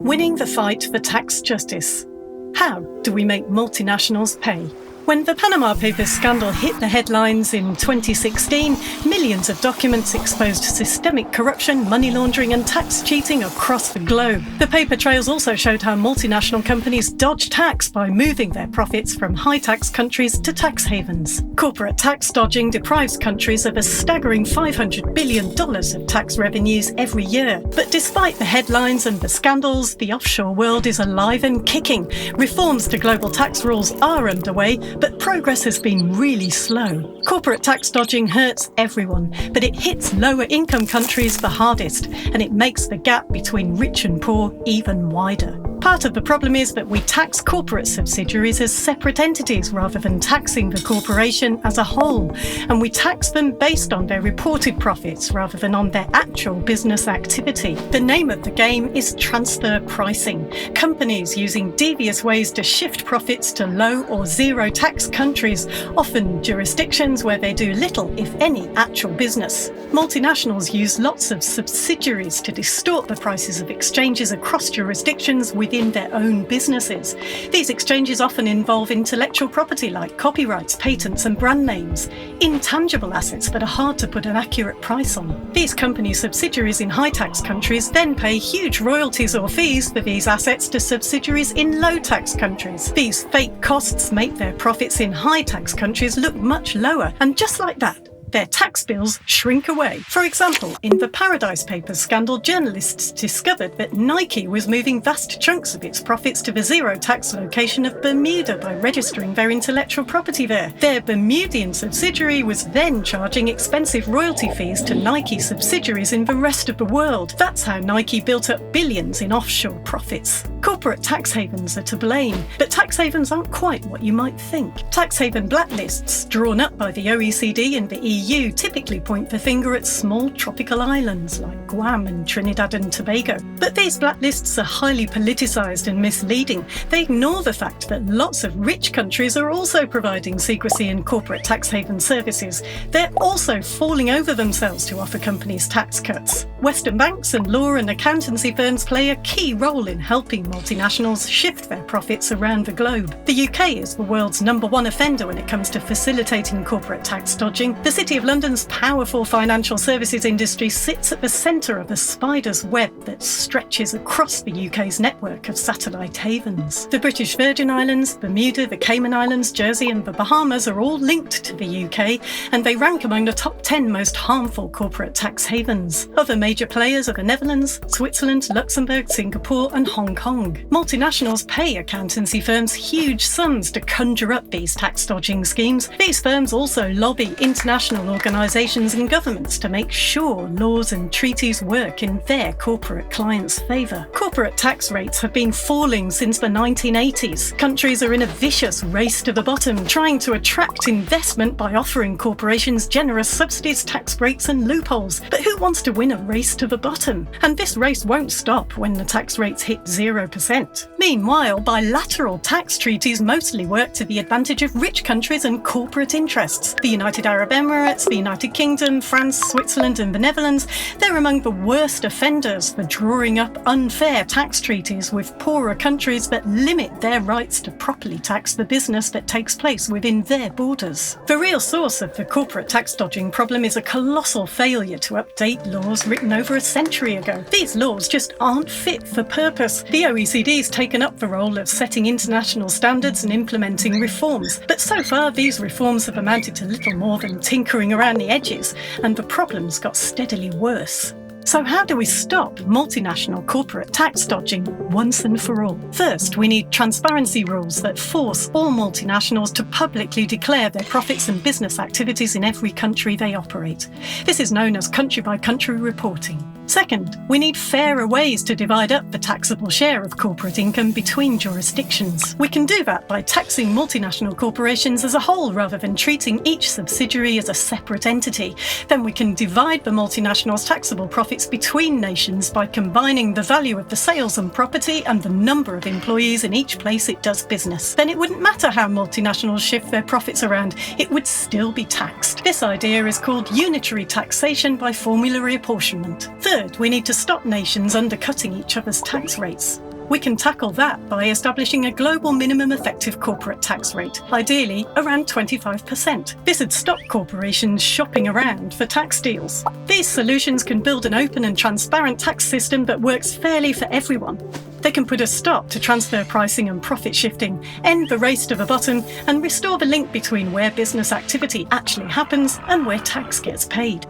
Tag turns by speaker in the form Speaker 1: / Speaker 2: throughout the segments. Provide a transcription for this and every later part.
Speaker 1: Winning the fight for tax justice. How do we make multinationals pay? When the Panama Papers scandal hit the headlines in 2016, millions of documents exposed systemic corruption, money laundering and tax cheating across the globe. The paper trails also showed how multinational companies dodge tax by moving their profits from high-tax countries to tax havens. Corporate tax dodging deprives countries of a staggering $500 billion of tax revenues every year. But despite the headlines and the scandals, the offshore world is alive and kicking. Reforms to global tax rules are underway, but progress has been really slow. Corporate tax dodging hurts everyone, but it hits lower income countries the hardest, and it makes the gap between rich and poor even wider. Part of the problem is that we tax corporate subsidiaries as separate entities rather than taxing the corporation as a whole, and we tax them based on their reported profits rather than on their actual business activity. The name of the game is transfer pricing. Companies using devious ways to shift profits to low or zero tax countries, often jurisdictions where they do little, if any, actual business. Multinationals use lots of subsidiaries to distort the prices of exchanges across jurisdictions within their own businesses. These exchanges often involve intellectual property like copyrights, patents and brand names, intangible assets that are hard to put an accurate price on. These company subsidiaries in high-tax countries then pay huge royalties or fees for these assets to subsidiaries in low-tax countries. These fake costs make their profits in high-tax countries look much lower, and just like that, their tax bills shrink away. For example, in the Paradise Papers scandal, journalists discovered that Nike was moving vast chunks of its profits to the zero-tax location of Bermuda by registering their intellectual property there. Their Bermudian subsidiary was then charging expensive royalty fees to Nike subsidiaries in the rest of the world. That's how Nike built up billions in offshore profits. Corporate tax havens are to blame, but tax havens aren't quite what you might think. Tax haven blacklists drawn up by the OECD and the EU typically point the finger at small tropical islands like Guam and Trinidad and Tobago. But these blacklists are highly politicised and misleading. They ignore the fact that lots of rich countries are also providing secrecy and corporate tax haven services. They're also falling over themselves to offer companies tax cuts. Western banks and law and accountancy firms play a key role in helping multinationals shift their profits around the globe. The UK is the world's #1 offender when it comes to facilitating corporate tax dodging. The City of London's powerful financial services industry sits at the centre of a spider's web that stretches across the UK's network of satellite havens. The British Virgin Islands, Bermuda, the Cayman Islands, Jersey and the Bahamas are all linked to the UK, and they rank among the top 10 most harmful corporate tax havens. Other major players are the Netherlands, Switzerland, Luxembourg, Singapore and Hong Kong. Multinationals pay accountancy firms huge sums to conjure up these tax dodging schemes. These firms also lobby international organisations and governments to make sure laws and treaties work in their corporate clients' favour. Corporate tax rates have been falling since the 1980s. Countries are in a vicious race to the bottom, trying to attract investment by offering corporations generous subsidies, tax breaks and loopholes. But who wants to win a race to the bottom? And this race won't stop when the tax rates hit 0%. Meanwhile, bilateral tax treaties mostly work to the advantage of rich countries and corporate interests. The United Arab Emirates, the United Kingdom, France, Switzerland and the Netherlands, they're among the worst offenders for drawing up unfair tax treaties with poorer countries that limit their rights to properly tax the business that takes place within their borders. The real source of the corporate tax dodging problem is a colossal failure to update laws written over a century ago. These laws just aren't fit for purpose. The OECD's taken up the role of setting international standards and implementing reforms, but so far these reforms have amounted to little more than tinkering around the edges, and the problems got steadily worse. So how do we stop multinational corporate tax dodging once and for all? First, we need transparency rules that force all multinationals to publicly declare their profits and business activities in every country they operate. This is known as country-by-country reporting. Second, we need fairer ways to divide up the taxable share of corporate income between jurisdictions. We can do that by taxing multinational corporations as a whole rather than treating each subsidiary as a separate entity. Then we can divide the multinational's taxable profits between nations by combining the value of the sales and property and the number of employees in each place it does business. Then it wouldn't matter how multinationals shift their profits around, it would still be taxed. This idea is called unitary taxation by formulary apportionment. Third, we need to stop nations undercutting each other's tax rates. We can tackle that by establishing a global minimum effective corporate tax rate, ideally around 25%. This would stop corporations shopping around for tax deals. These solutions can build an open and transparent tax system that works fairly for everyone. They can put a stop to transfer pricing and profit shifting, end the race to the bottom, and restore the link between where business activity actually happens and where tax gets paid.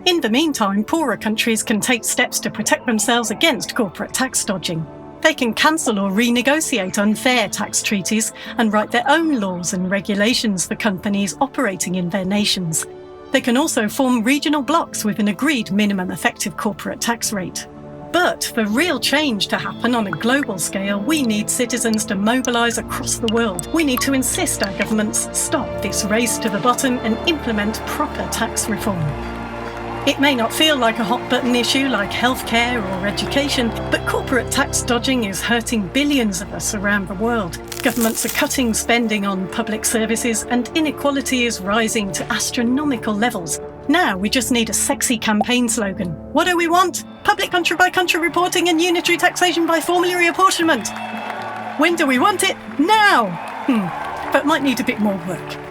Speaker 1: In the meantime, poorer countries can take steps to protect themselves against corporate tax dodging. They can cancel or renegotiate unfair tax treaties and write their own laws and regulations for companies operating in their nations. They can also form regional blocs with an agreed minimum effective corporate tax rate. But for real change to happen on a global scale, we need citizens to mobilise across the world. We need to insist our governments stop this race to the bottom and implement proper tax reform. It may not feel like a hot-button issue like healthcare or education, but corporate tax dodging is hurting billions of us around the world. Governments are cutting spending on public services and inequality is rising to astronomical levels. Now we just need a sexy campaign slogan. What do we want? Public country-by-country reporting and unitary taxation by formulary apportionment. When do we want it? Now! But might need a bit more work.